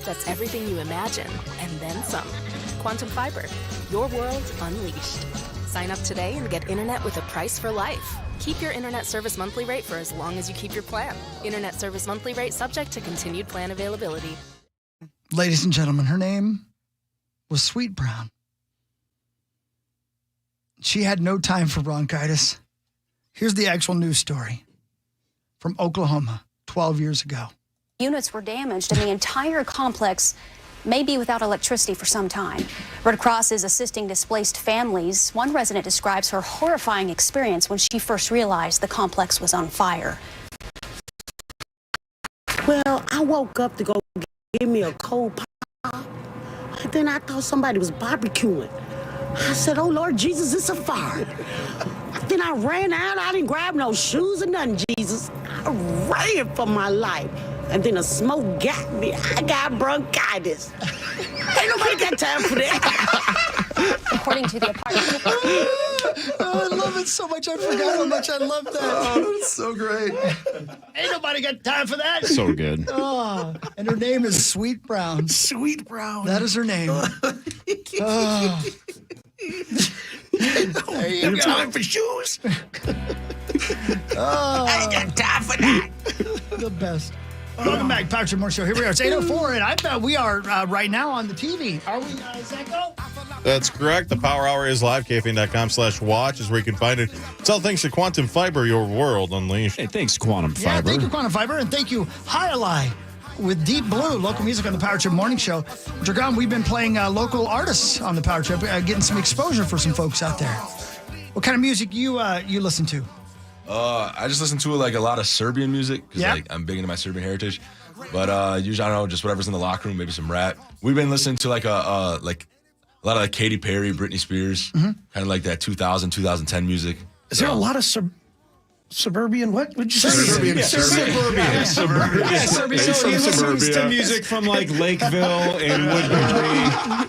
internet that's everything you imagine, and then some. Quantum Fiber, your world unleashed. Sign up today and get internet with a price for life. Keep your internet service monthly rate for as long as you keep your plan. Internet service monthly rate subject to continued plan availability. Ladies and gentlemen, her name was Sweet Brown. She had no time for bronchitis. Here's the actual news story from Oklahoma 12 years ago. Units were damaged and the entire complex may be without electricity for some time. Red Cross is assisting displaced families. One resident describes her horrifying experience when she first realized the complex was on fire. Well, I woke up to go get me a cold pop, and then I thought somebody was barbecuing. I said, oh, Lord Jesus, it's a fire. Then I ran out. I didn't grab no shoes or nothing, Jesus. I ran for my life. And then the smoke got me. I got bronchitis. Ain't nobody got time for that. According to the apartment. Oh, I love it so much. I forgot how much I love that. Oh, it's so great. Ain't nobody got time for that. So good. Oh, and her name is Sweet Brown. Sweet Brown. That is her name. Oh. There you go. Time for shoes. Oh, I ain't got time for that. the best. Welcome back, Patrick Moore Show. Here we are. It's 8:04, and I bet we are right now on the TV. Are we, Zach? That's correct. The Power Hour is live. KFAN.com/watch is where you can find it. It's all thanks to Quantum Fiber, your world unleashed. Hey, thanks, Quantum Fiber. Yeah, thank you, Quantum Fiber, and thank you, Highlight, with Deep Blue, local music on the Power Trip Morning Show. Dragan, we've been playing local artists on the Power Trip, getting some exposure for some folks out there. What kind of music you listen to? I just listen to like a lot of Serbian music because like I'm big into my Serbian heritage. But usually I don't know, just whatever's in the locker room, maybe some rap. We've been listening to like a lot of like Katy Perry, Britney Spears, kind of like that 2010 music. Is there a lot of suburban? What would you say? Serbian. Yeah, Serbian. So he listens to music from like Lakeville and Woodbury.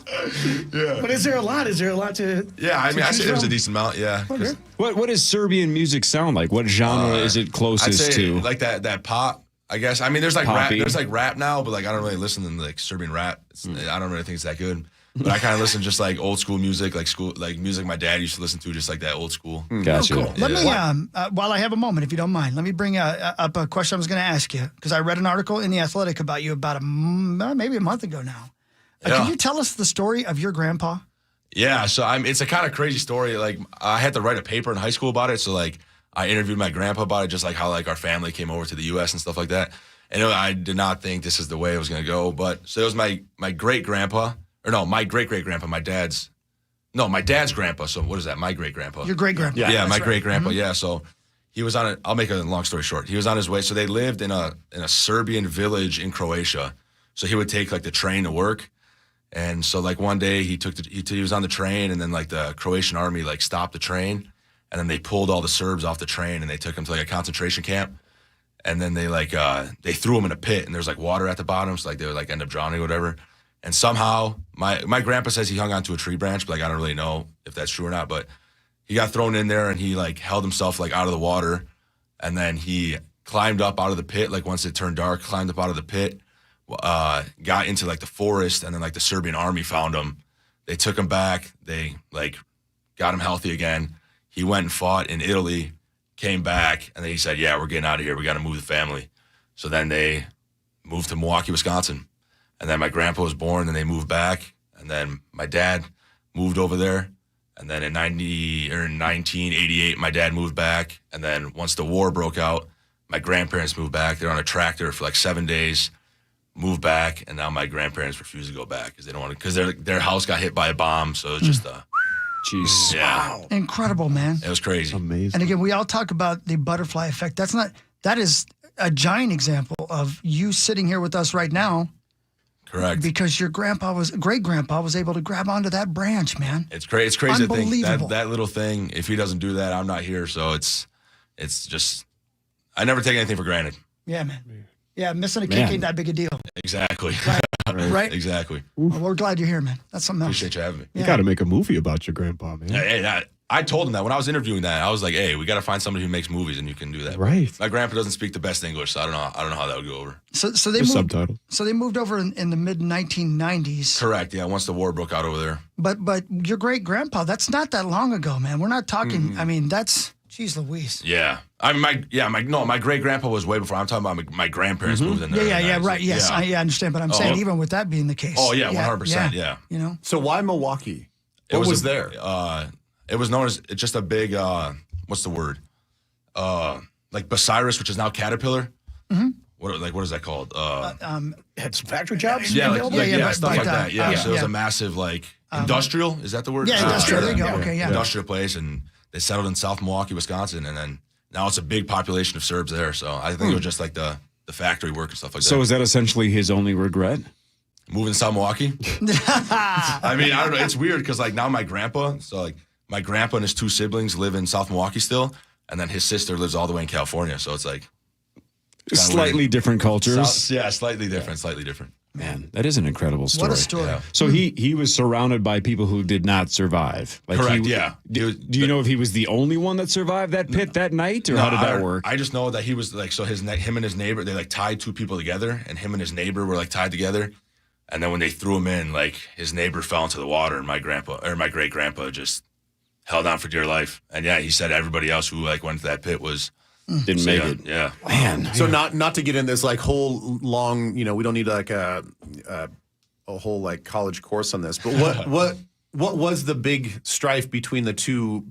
Yeah. But is there a lot? Is there a lot to? Yeah, I mean, I say there's a decent amount. Yeah. Okay. What does Serbian music sound like? What genre is it I'd closest say to? like that pop. I guess. I mean, there's like Poppy. rap. There's like rap now, but like I don't really listen to like Serbian rap. I don't really think it's that good. But I kind of listen just like old school music, like music my dad used to listen to, just like that old school. Gotcha. Oh, cool. Let me, while I have a moment, if you don't mind, let me bring up a question I was going to ask you, because I read an article in The Athletic about you about maybe a month ago now. Can you tell us the story of your grandpa? Yeah, so it's a kind of crazy story. Like I had to write a paper in high school about it, so like I interviewed my grandpa about it, just like how like our family came over to the U.S. and stuff like that. And I did not think this is the way it was going to go, but so it was my great grandpa. Or no, my great-great-grandpa, my dad's grandpa. So what is that? My great-grandpa. Your great-grandpa. Yeah, my great-grandpa. Mm-hmm. Yeah, so he was on I'll make a long story short. He was on his way. So they lived in a Serbian village in Croatia. So he would take like the train to work. And so like one day he was on the train, and then like the Croatian army like stopped the train, and then they pulled all the Serbs off the train and they took him to like a concentration camp. And then they like they threw him in a pit, and there's like water at the bottom, so like they would like end up drowning or whatever. And somehow, my grandpa says he hung onto a tree branch, but like I don't really know if that's true or not. But he got thrown in there, and he like held himself like out of the water, and then he climbed up out of the pit. Like once it turned dark, climbed up out of the pit, got into like the forest, and then like the Serbian army found him. They took him back. They like got him healthy again. He went and fought in Italy, came back, and then he said, "Yeah, we're getting out of here. We got to move the family." So then they moved to Milwaukee, Wisconsin. And then my grandpa was born, and they moved back. And then my dad moved over there. And then in 1988, my dad moved back. And then once the war broke out, my grandparents moved back. They're on a tractor for like 7 days, moved back, and now my grandparents refuse to go back because they don't want to, because their house got hit by a bomb. So it's just Jeez. Yeah. Wow. Incredible, man. It was crazy. Amazing. And again, we all talk about the butterfly effect. That is a giant example of you sitting here with us right now. Correct. Because your great-grandpa was able to grab onto that branch, man. It's crazy. It's crazy to think Unbelievable. that little thing, if he doesn't do that, I'm not here. So it's just, I never take anything for granted. Yeah, man. Yeah, missing a kick ain't that big a deal. Exactly. Right? Exactly. Well, we're glad you're here, man. That's something else. Appreciate you having me. You got to make a movie about your grandpa, man. Hey, I told him that when I was interviewing that. I was like, hey, we got to find somebody who makes movies and you can do that. Right. My grandpa doesn't speak the best English, so I don't know how that would go over. So they Just moved. subtitle. So they moved over in the mid 1990s. Correct. Yeah. Once the war broke out over there. But your great grandpa, that's not that long ago, man. We're not talking. I mean, that's geez Louise. Yeah. I mean, my great grandpa was way before. I'm talking about my grandparents moved in there. Yeah, right. Yes, I understand. But I'm saying even with that being the case. Oh yeah, 100%. Yeah. You know. So why Milwaukee? What was there? It was known as just a big. What's the word? Like Bucyrus, which is now Caterpillar. Mm-hmm. What is that called? Had some factory jobs. Yeah, but stuff like that. Yeah, so it was a massive industrial. Is that the word? Yeah, industrial. There you go. Okay, yeah. Industrial place, and they settled in South Milwaukee, Wisconsin, and then now it's a big population of Serbs there. So I think it was just like the factory work and stuff like that. So is that essentially his only regret? Moving to South Milwaukee? I mean, I don't know. It's weird because like now my grandpa and his two siblings live in South Milwaukee still, and then his sister lives all the way in California. So it's like Slightly different cultures. Slightly different. Man, that is an incredible story. What a story. Yeah. So he was surrounded by people who did not survive. Like Correct, yeah. Do you know if he was the only one that survived that pit that night, or how did that work? I just know that he was like, so him and his neighbor, they like tied two people together, and him and his neighbor were like tied together. And then when they threw him in, like his neighbor fell into the water, and my great grandpa just held on for dear life. And yeah, he said everybody else who like went to that pit Didn't make it. Yeah. Man. So not to get in this like whole long, we don't need like a whole like college course on this, but what was the big strife between the two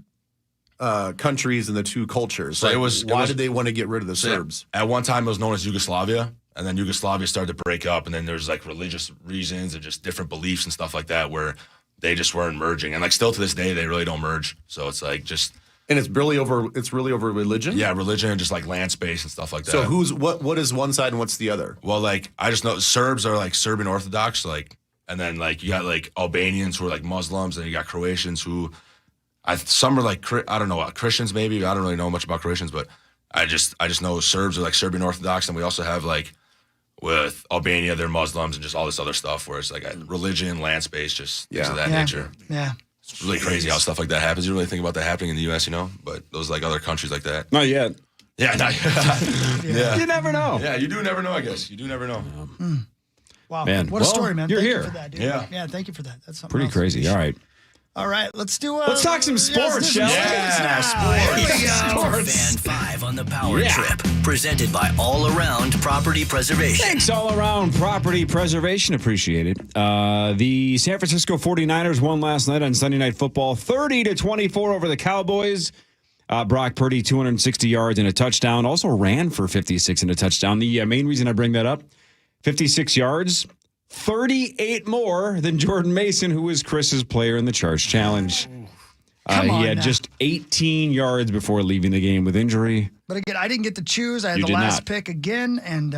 countries and the two cultures? So like, why did they want to get rid of the Serbs? At one time, it was known as Yugoslavia, and then Yugoslavia started to break up, and then there's like religious reasons and just different beliefs and stuff like that where they just weren't merging, and like still to this day they really don't merge. So it's like just. And it's really over religion? Yeah, religion and just like land space and stuff like that. So what is one side and what's the other? Well, like I just know Serbs are like Serbian Orthodox, like, and then like you got like Albanians who are like Muslims, and you got Croatians who, some are like I don't know, Christians maybe. I don't really know much about Christians, but I just know Serbs are like Serbian Orthodox, and we also have like with Albania they're Muslims and just all this other stuff where it's like religion, land space, just things of that nature. Yeah. It's really crazy how stuff like that happens. You don't really think about that happening in the U.S., but those like other countries like that. Not yet. Yeah, yeah. You never know. Yeah, you do never know, I guess. You do never know. Wow. Man, What a story, man. you're Thank here. you for that, dude. Yeah. Yeah, thank you for that. That's something Pretty else. crazy. All right. All right, let's do Let's talk some sports, shall we? Fan 5 on the Power Trip. Presented by All Around Property Preservation. Thanks, All Around Property Preservation. Appreciate it. The San Francisco 49ers won last night on Sunday Night Football, 30-24 over the Cowboys. Brock Purdy, 260 yards and a touchdown. Also ran for 56 and a touchdown. The main reason I bring that up, 56 yards, 38 more than Jordan Mason, who was Chris's player in the Charge Challenge. He had just 18 yards before leaving the game with injury. But again, I didn't get to choose. I had the last pick again, and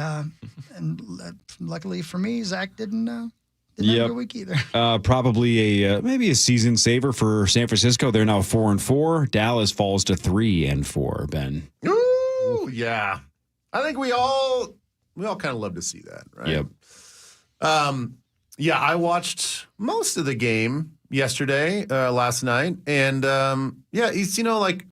luckily for me, Zach didn't have a good week either. Probably maybe a season saver for San Francisco. They're now 4-4. Dallas falls to 3-4. Ben. Ooh, yeah. I think we all kind of love to see that, right? Yep. Yeah, I watched most of the game yesterday, last night, and he's like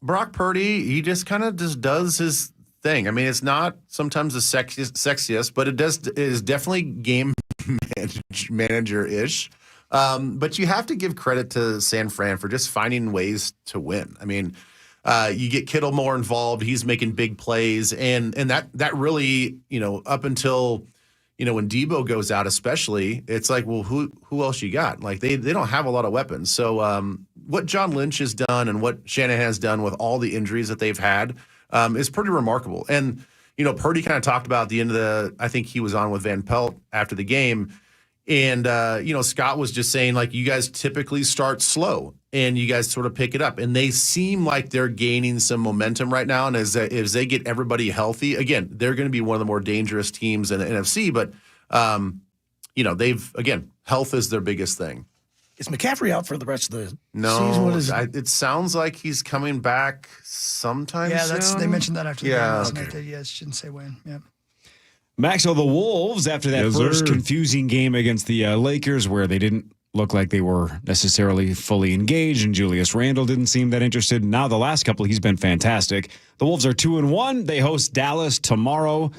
Brock Purdy. He just kind of just does his thing. I mean, it's not sometimes the sexiest, but it is definitely game manager-ish. But you have to give credit to San Fran for just finding ways to win. I mean, you get Kittle more involved. He's making big plays, and that really, up until. When Debo goes out, especially, it's like, well, who else you got? Like they don't have a lot of weapons. So what John Lynch has done and what Shanahan has done with all the injuries that they've had is pretty remarkable. And Purdy kind of talked about at the end of I think he was on with Van Pelt after the game, and Scott was just saying like you guys typically start slow and you guys sort of pick it up, and they seem like they're gaining some momentum right now. And as they get everybody healthy, again, they're going to be one of the more dangerous teams in the NFC. But health is their biggest thing. Is McCaffrey out for the rest of the season? No, it sounds like he's coming back sometime soon. They mentioned that after the game last okay. night. Yes, shouldn't say when. Yeah. Max, the Wolves, after that first confusing game against the Lakers where they didn't look like they were necessarily fully engaged, and Julius Randle didn't seem that interested. Now the last couple, he's been fantastic. The Wolves are 2-1. They host Dallas tomorrow.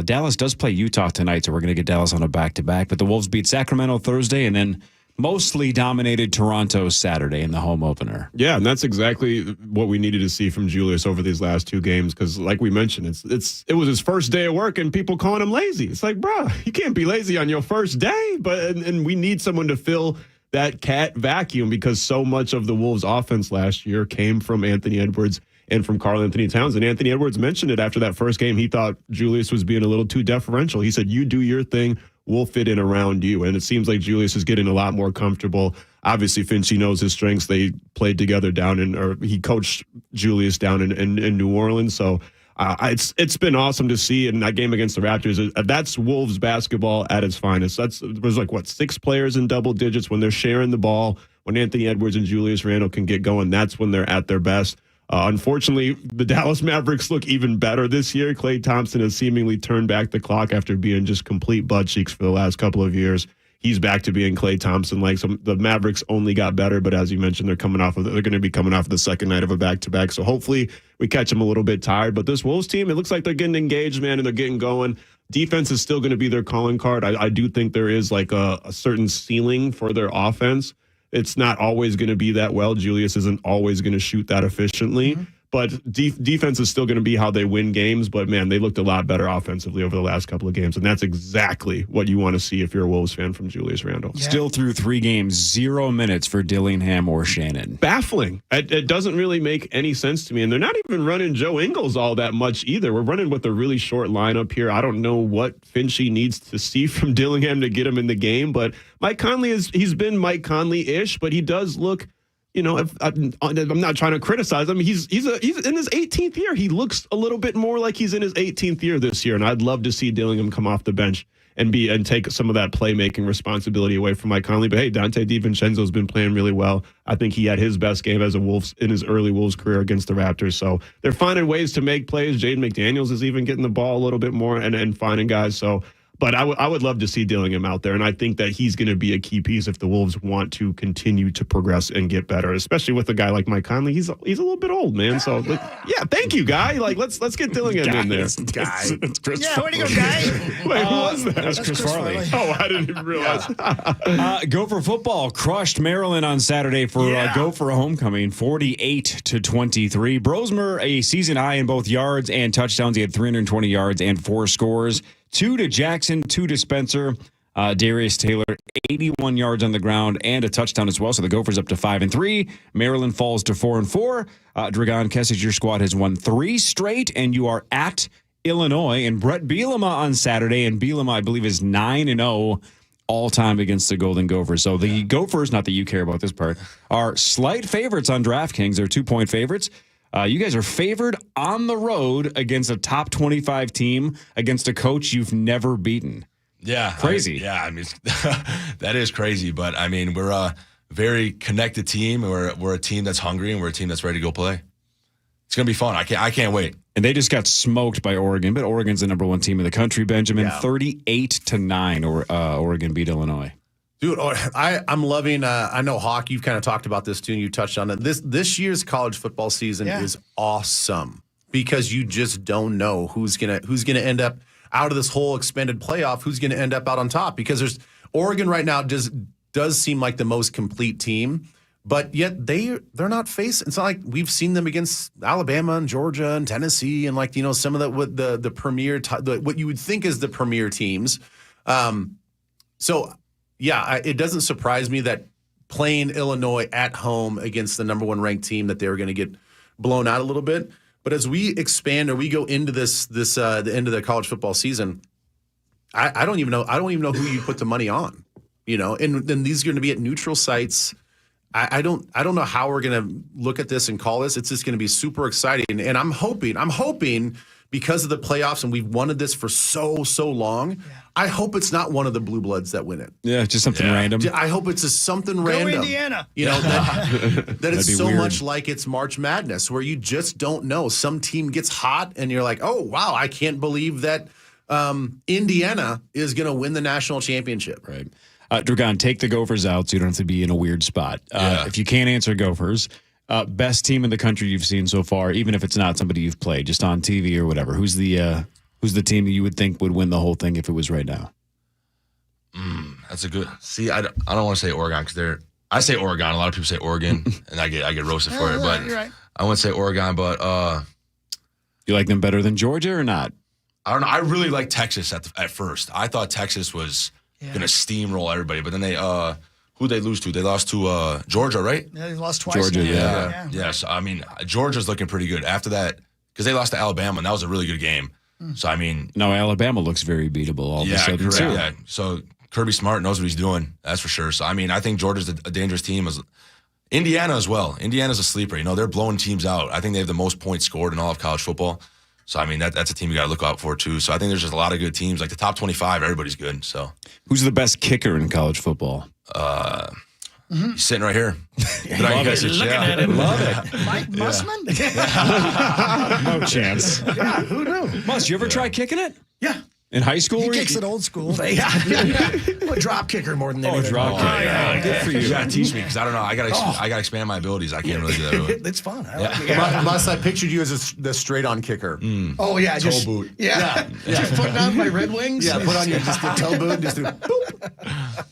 Dallas does play Utah tonight, so we're going to get Dallas on a back-to-back. But the Wolves beat Sacramento Thursday and then mostly dominated Toronto Saturday in the home opener. Yeah, and that's exactly what we needed to see from Julius over these last two games because, like we mentioned, it was his first day of work and people calling him lazy. It's like, bro, you can't be lazy on your first day. And we need someone to fill that cat vacuum because so much of the Wolves' offense last year came from Anthony Edwards and from Karl Anthony Towns. And Anthony Edwards mentioned it after that first game. He thought Julius was being a little too deferential. He said, you do your thing. We'll fit in around you. And it seems like Julius is getting a lot more comfortable. Obviously, Finchie knows his strengths. They played together he coached Julius down in New Orleans. So it's been awesome to see. And that game against the Raptors, that's Wolves basketball at its finest. There's 6 players in double digits when they're sharing the ball. When Anthony Edwards and Julius Randle can get going, that's when they're at their best. Unfortunately, the Dallas Mavericks look even better this year. Klay Thompson has seemingly turned back the clock after being just complete butt cheeks for the last couple of years. He's back to being Klay Thompson. The Mavericks only got better, but as you mentioned, they're going to be coming off the second night of a back-to-back. So hopefully we catch them a little bit tired. But this Wolves team, it looks like they're getting engaged, man, and they're getting going. Defense is still going to be their calling card. I do think there is a certain ceiling for their offense. It's not always going to be that well. Julius isn't always going to shoot that efficiently. Mm-hmm. But defense is still going to be how they win games. But, man, they looked a lot better offensively over the last couple of games. And that's exactly what you want to see if you're a Wolves fan from Julius Randle. Yeah. Still through 3 games, 0 minutes for Dillingham or Shannon. Baffling. It doesn't really make any sense to me. And they're not even running Joe Ingles all that much either. We're running with a really short lineup here. I don't know what Finchie needs to see from Dillingham to get him in the game. But Mike Conley, he's been Mike Conley-ish, but he does look... I'm not trying to criticize him. He's in his 18th year. He looks a little bit more like he's in his 18th year this year, and I'd love to see Dillingham come off the bench and take some of that playmaking responsibility away from Mike Conley. But hey, Dante DiVincenzo's been playing really well. I think he had his best game as a Wolves in his early Wolves career against the Raptors. So they're finding ways to make plays. Jaden McDaniels is even getting the ball a little bit more and finding guys. So. But I would love to see Dillingham out there, and I think that he's going to be a key piece if the Wolves want to continue to progress and get better, especially with a guy like Mike Conley. He's a little bit old, man. So, thank you, Guy. Let's get Dillingham in there. Guy. It's Chris way to go, Guy. Wait, who was that? That's Chris Farley. Oh, I didn't even realize. Gopher Football crushed Maryland on Saturday for Gopher homecoming, 48-23. Brosmer, a season high in both yards and touchdowns. He had 320 yards and 4 scores. 2 to Jackson, 2 to Spencer. Darius Taylor, 81 yards on the ground and a touchdown as well. So the Gophers up to 5-3. Maryland falls to 4-4. Dragan Kesich, your squad has won 3 straight, and you are at Illinois. And Brett Bielema on Saturday, and Bielema, I believe, is 9-0 all time against the Golden Gophers. So the Gophers, not that you care about this part, are slight favorites on DraftKings. They're 2-point favorites. You guys are favored on the road against a top 25 team, against a coach you've never beaten. Yeah. Crazy. That is crazy. But, I mean, we're a very connected team. We're a team that's hungry, and we're a team that's ready to go play. It's going to be fun. I can't wait. And they just got smoked by Oregon, but Oregon's the number 1 team in the country, Benjamin. 38-9, Oregon beat Illinois. Dude, I'm loving. I know, Hawk, you've kind of talked about this too, and you touched on it. This year's college football season is awesome because you just don't know who's gonna end up out of this whole expanded playoff. Who's gonna end up out on top? Because Oregon right now does seem like the most complete team, but yet they're not facing. It's not like we've seen them against Alabama and Georgia and Tennessee and some of the premier what you would think is the premier teams. So. Yeah, it doesn't surprise me that playing Illinois at home against the number 1 ranked team that they were going to get blown out a little bit. But as we expand or we go into the end of the college football season, I don't even know who you put the money on. And then these are going to be at neutral sites. I don't know how we're going to look at this and call this. It's just going to be super exciting, and I'm hoping. Because of the playoffs, and we've wanted this for so long, I hope it's not one of the blue bloods that win it. Yeah, just something random. I hope it's just something random. Go Indiana. That it's so weird. Much like it's March Madness, where you just don't know. Some team gets hot, and you're like, oh, wow, I can't believe that Indiana is going to win the national championship. Right. Dragan, take the Gophers out so you don't have to be in a weird spot. If you can't answer Gophers, best team in the country you've seen so far, even if it's not somebody you've played, just on TV or whatever. Who's the team that you would think would win the whole thing if it was right now? That's a good. See, I don't want to say Oregon because I say Oregon. A lot of people say Oregon, and I get roasted for it. But you're right. I wouldn't say Oregon. But you like them better than Georgia or not? I don't know. I really liked Texas at first. I thought Texas was going to steamroll everybody, but then who'd they lose to? They lost to Georgia, right? Yeah, they lost twice. Georgia, now. Yeah. So, I mean, Georgia's looking pretty good. After that, because they lost to Alabama, and that was a really good game. So, I mean. No, Alabama looks very beatable all of a sudden, correct. too. Yeah, so Kirby Smart knows what he's doing. That's for sure. So, I mean, I think Georgia's a dangerous team. Indiana as well. Indiana's a sleeper. They're blowing teams out. I think they have the most points scored in all of college football. So, I mean, that's a team you got to look out for, too. So, I think there's just a lot of good teams. Like the top 25, everybody's good. So, who's the best kicker in college football? He's sitting right here. Dragan Kesich, looking at him. Love it. Mike Mussman? No chance. Yeah, who knew? Must you ever try kicking it? Yeah. In high school? He kicks it old school. Yeah. I'm a drop kicker more than anything. Drop kicker. Yeah. Good for you. You got to teach me because I don't know. I got to expand my abilities. I can't really do that. Really. It's fun. I Must I pictured you as the straight-on kicker. Oh, yeah. Toe boot. Yeah. Just putting on my Red Wings. Yeah, put on your just a toe boot. Just do boop.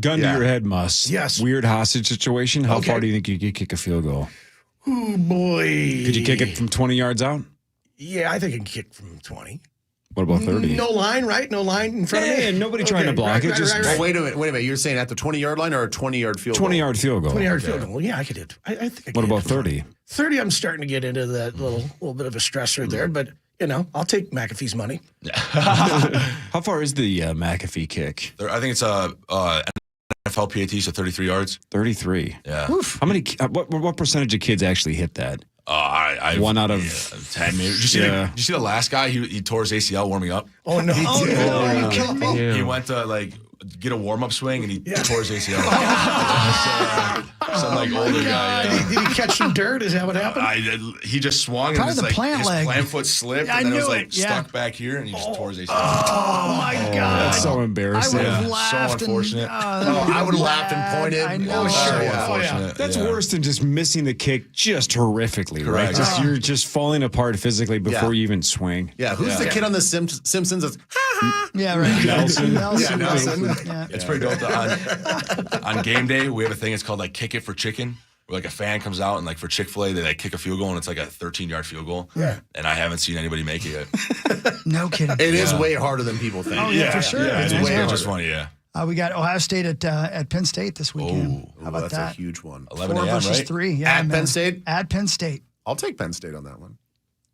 Gun to your head, Muss. Yes. Weird hostage situation. How far do you think you could kick a field goal? Oh, boy. Could you kick it from 20 yards out? Yeah, I think I can kick from 20. What about 30? No line, right? No line in front of me? Yeah, nobody trying to block it. Just Well, wait a minute. You're saying at the 20-yard line or a 20-yard field goal? 20-yard field goal. 20-yard field goal. Yeah, I could hit. I think I What could about hit 30? 30, I'm starting to get into that little bit of a stressor there, but, I'll take McAfee's money. How far is the McAfee kick? I think it's NFL PAT, so 33 yards. 33. Yeah. Oof. How many? What percentage of kids actually hit that? I 1 out of 10 maybe. Did you see the last guy? He tore his ACL warming up. Oh, no. Are you kidding me? He went to get a warm-up swing and he tore his ACL. Some older guy. Yeah. Did he catch some dirt? Is that what happened? He just swung Probably and the plant his leg. plant foot slipped I and then it knew was it, stuck back here and he just tore his ACL. Oh, my God. That's so embarrassing. I would have Yeah, laughed. so unfortunate. I would have laughed and pointed. I know. So yeah. unfortunate. That's Yeah. worse than just missing the kick just horrifically, right? Correct. You're just falling apart physically before you even swing. Yeah, who's the kid on the Simpsons that's, Yeah, right. Nelson. Yeah, Nelson. Yeah. It's pretty dope. On game day, we have a thing. It's called Kick It for Chicken. Where a fan comes out and for Chick-fil-A, they kick a field goal and it's a 13-yard field goal. Yeah. And I haven't seen anybody make it yet. No kidding. It is way harder than people think. Oh, yeah, for sure. Yeah, It's it's way harder. just funny, yeah. We got Ohio State at Penn State this weekend. How about that's that? a huge one. 11 4 a.m., versus right? 3. Yeah, At man. Penn State? At Penn State. I'll take Penn State on that one.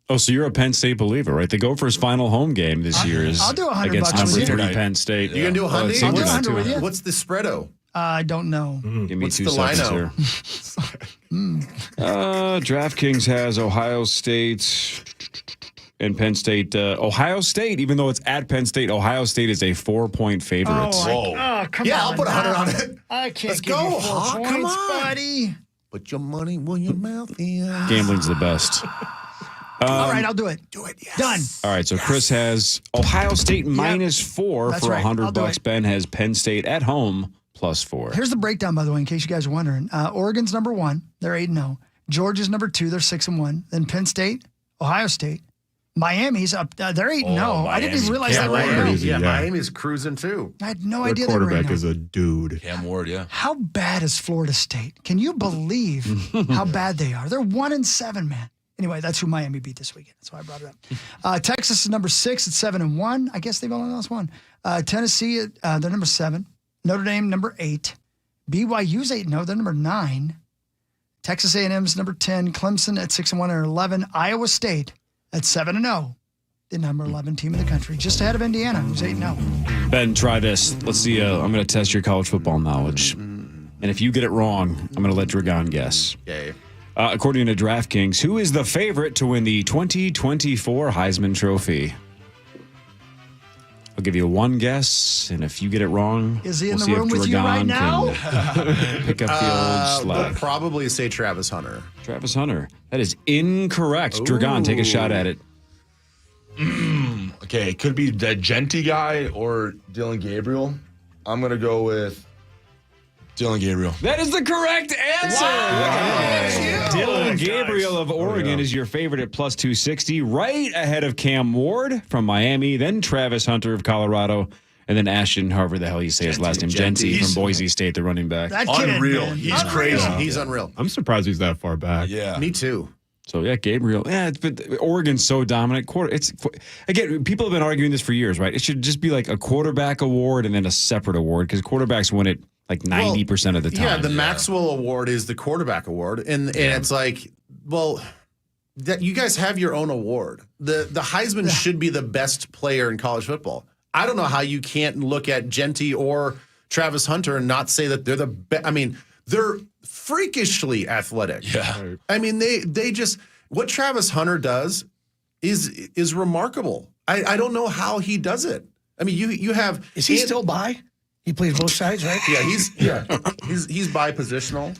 Oh, so you're a Penn State believer, right? The Gophers' final home game this year is I'll do $100 against bucks number with you. 3 Penn State. You gonna do a Oh, it's $100? I'll do senior night, 100 with too. you. What's the spreado? I don't know. Give me What's 2 the seconds lino? here. DraftKings has Ohio State and Penn State. Ohio State, even though it's at Penn State, Ohio State is a 4-point favorite. Oh, come Yeah, on. I'll put 100 on it. I can't Let's give go, you 4 Hawk. points, Come on. buddy. Put your money where your mouth is. Gambling's the best. All right, I'll do it. Do it, yes. Done. All right, so Chris has Ohio State -4 That's for right. I'll do $100. it. Ben has Penn State at home +4. Here's the breakdown, by the way, in case you guys are wondering. Oregon's number 1. They're 8-0. Georgia's number 2. They're 6-1. Then Penn State, Ohio State. Miami's up. They're 8-0. I didn't even realize that right now. Crazy, Yeah, yeah. Miami's cruising too. I had no Their idea they were quarterback 8-0. is a dude. Cam Ward, yeah. How bad is Florida State? Can you believe how bad they are? They're 1-7, man. Anyway, that's who Miami beat this weekend. That's why I brought it up. Texas is number 6 at 7-1. I guess they've only lost 1. Tennessee, they're number 7. Notre Dame, number 8. BYU's 8-0. They're number 9. Texas A&M's number 10. Clemson at 6-1 and 11. Iowa State at 7-0. The number 11 team in the country, just ahead of Indiana, who's 8-0. Ben, try this. Let's see. I'm going to test your college football knowledge. And if you get it wrong, I'm going to let Dragan guess. Okay. According to DraftKings, who is the favorite to win the 2024 Heisman Trophy? I'll give you one guess, and if you get it wrong, Is he in we'll the see room if with you right Dragan now? can pick up the old We'll slack. probably say Travis Hunter. Travis Hunter. That is incorrect. Dragan, take a shot at it. Okay, it could be the Genti guy or Dylan Gabriel. I'm going to go with Dylan Gabriel. That is the correct answer. Wow. Dylan Gabriel of Oregon is your favorite at plus 260, right ahead of Cam Ward from Miami, then Travis Hunter of Colorado, and then Ashton, however the hell you say his last name, Genty from Boise State, the running back. That kid, Unreal. man. He's crazy. He's unreal. I'm surprised he's that far back. Yeah. Me too. So, yeah, Gabriel. Yeah, but Oregon's so dominant. Again, people have been arguing this for years, right? It should just be like a quarterback award and then a separate award because quarterbacks win it like 90% of the time. Yeah, the Maxwell Award is the quarterback award. And it's like, well, that you guys have your own award. The Heisman should be the best player in college football. I don't know how you can't look at Genty or Travis Hunter and not say that they're the best. I mean, they're freakishly athletic. Yeah. I mean, they just what Travis Hunter does is remarkable. I don't know how he does it. I mean, you have Is he still by? He plays both sides, right? Yeah, he's bi-positional.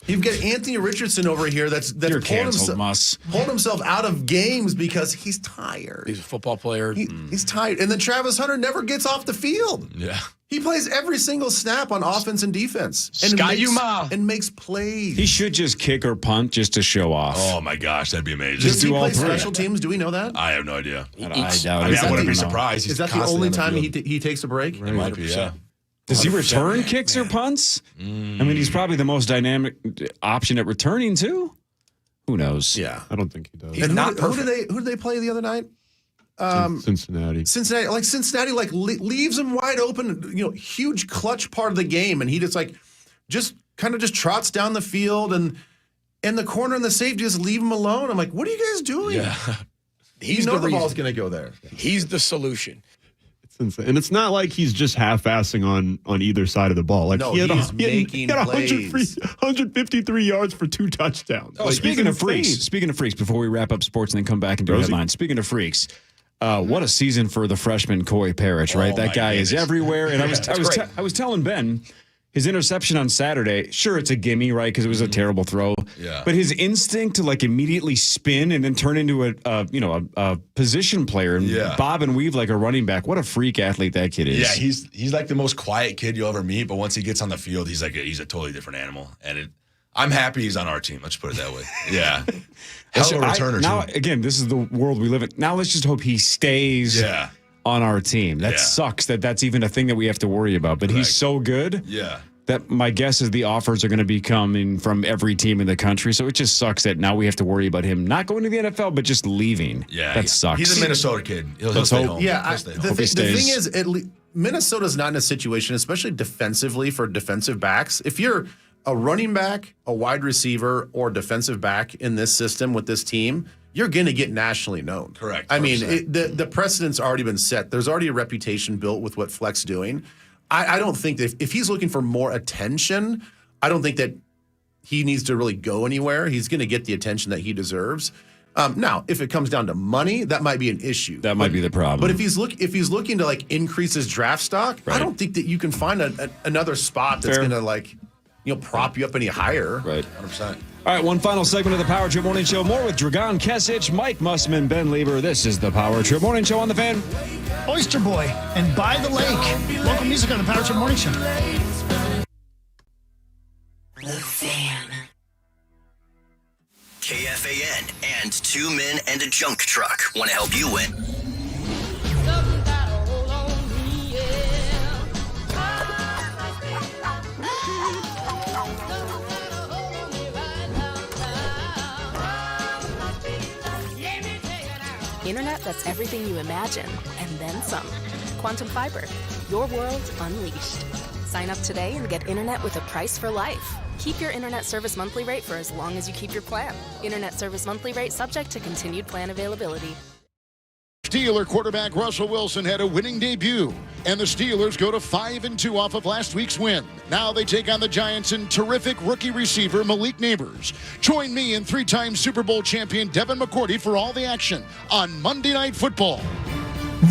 You've got Anthony Richardson over here that's You're canceled, Muss. pulled himself out of games because he's tired. He's a football player. He's tired. And then Travis Hunter never gets off the field. Yeah. He plays every single snap on offense and defense. And makes plays. He should just kick or punt just to show off. Oh, my gosh. That'd be amazing. Does he do all play three. special teams? Do we know that? I have no idea. I doubt I it. mean, I wouldn't be No. surprised. Is that the only time he takes a break? It might be, yeah. Does he return kicks or punts? I mean, he's probably the most dynamic option at returning, too. Who knows? Yeah. I don't think he does. And who did they play the other night? Cincinnati. Cincinnati leaves him wide open, huge clutch part of the game, and he just kind of trots down the field, and the corner and the safety just leave him alone. I'm like, what are you guys doing? Yeah. He's the ball's going to go there. He's the solution. It's insane. And it's not like he's just half-assing on either side of the ball. Like No, he had he's making 153 yards for 2 touchdowns. Oh, Like, speaking he's of freaks, insane. before we wrap up sports and then come back and do Rosie? headlines. Speaking of freaks, what a season for the freshman Coy Parrish, right? Oh, That my guy is goodness. everywhere. And Great. I was telling Ben, his interception on Saturday, sure, it's a gimme, right? Because it was a terrible throw. Yeah. But his instinct to immediately spin and then turn into a position player and bob and weave like a running back. What a freak athlete that kid is. Yeah, he's like the most quiet kid you'll ever meet, but once he gets on the field, he's a totally different animal. And I'm happy he's on our team. Let's put it that way. Yeah. Hell of a returner, now, too. again, this is the world we live in. Now let's just hope he stays on our team. That sucks that's even a thing that we have to worry about. But he's so good. Yeah. That my guess is the offers are going to be coming from every team in the country. So it just sucks that now we have to worry about him not going to the NFL, but just leaving. Yeah. That sucks. He's a Minnesota kid. He'll Let's stay hope. home. Yeah, He'll stay home. Hope he the thing stays. is, Minnesota's not in a situation, especially defensively for defensive backs. If you're a running back, a wide receiver, or defensive back in this system with this team, you're going to get nationally known. Correct. I mean, 100%. the precedent's already been set. There's already a reputation built with what Fleck's doing. I don't think that if he's looking for more attention, I don't think that he needs to really go anywhere. He's going to get the attention that he deserves. Now, if it comes down to money, that might be an issue. That might be the problem. But if he's looking to increase his draft stock, I don't think that you can find another spot that's Fair. going to prop you up any higher. Right. 100%. All right, one final segment of the Power Trip Morning Show. More with Dragan Kesich, Mike Mussman, Ben Lieber. This is the Power Trip Morning Show on the Fan. Oyster Boy and By the Lake. Local music on the Power Trip Morning Show. The Fan. KFAN and 2 Men and a Junk Truck want to help you win. Internet that's everything you imagine, and then some. Quantum Fiber, your world unleashed. Sign up today and get internet with a price for life. Keep your internet service monthly rate for as long as you keep your plan. Internet service monthly rate subject to continued plan availability. Steeler quarterback Russell Wilson had a winning debut, and the Steelers go to 5-2 off of last week's win. Now they take on the Giants and terrific rookie receiver Malik Neighbors. Join me and 3-time Super Bowl champion Devin McCourty for all the action on Monday Night Football.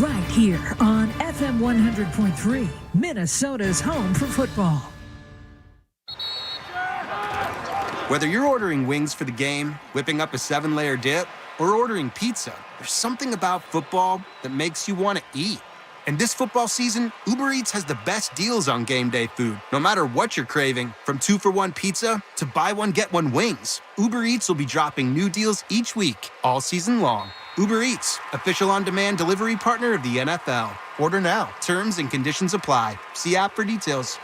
Right here on FM 100.3, Minnesota's home for football. Whether you're ordering wings for the game, whipping up a 7-layer dip, or ordering pizza, there's something about football that makes you want to eat. And this football season, Uber Eats has the best deals on game day food. No matter what you're craving, from 2-for-1 pizza to buy one, get one wings, Uber Eats will be dropping new deals each week, all season long. Uber Eats, official on-demand delivery partner of the NFL. Order now. Terms and conditions apply. See app for details.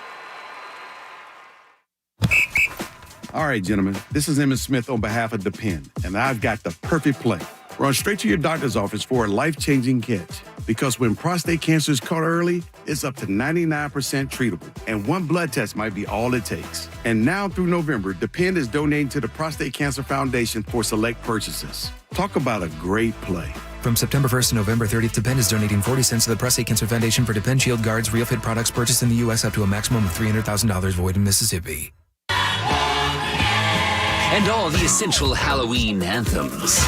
All right, gentlemen, this is Emmett Smith on behalf of Depend, and I've got the perfect play. Run straight to your doctor's office for a life-changing catch. Because when prostate cancer is caught early, it's up to 99% treatable, and one blood test might be all it takes. And now through November, Depend is donating to the Prostate Cancer Foundation for select purchases. Talk about a great play. From September 1st to November 30th, Depend is donating 40 cents to the Prostate Cancer Foundation for Depend Shield Guards Real Fit products purchased in the U.S. up to a maximum of $300,000 void in Mississippi. And all the essential Halloween anthems.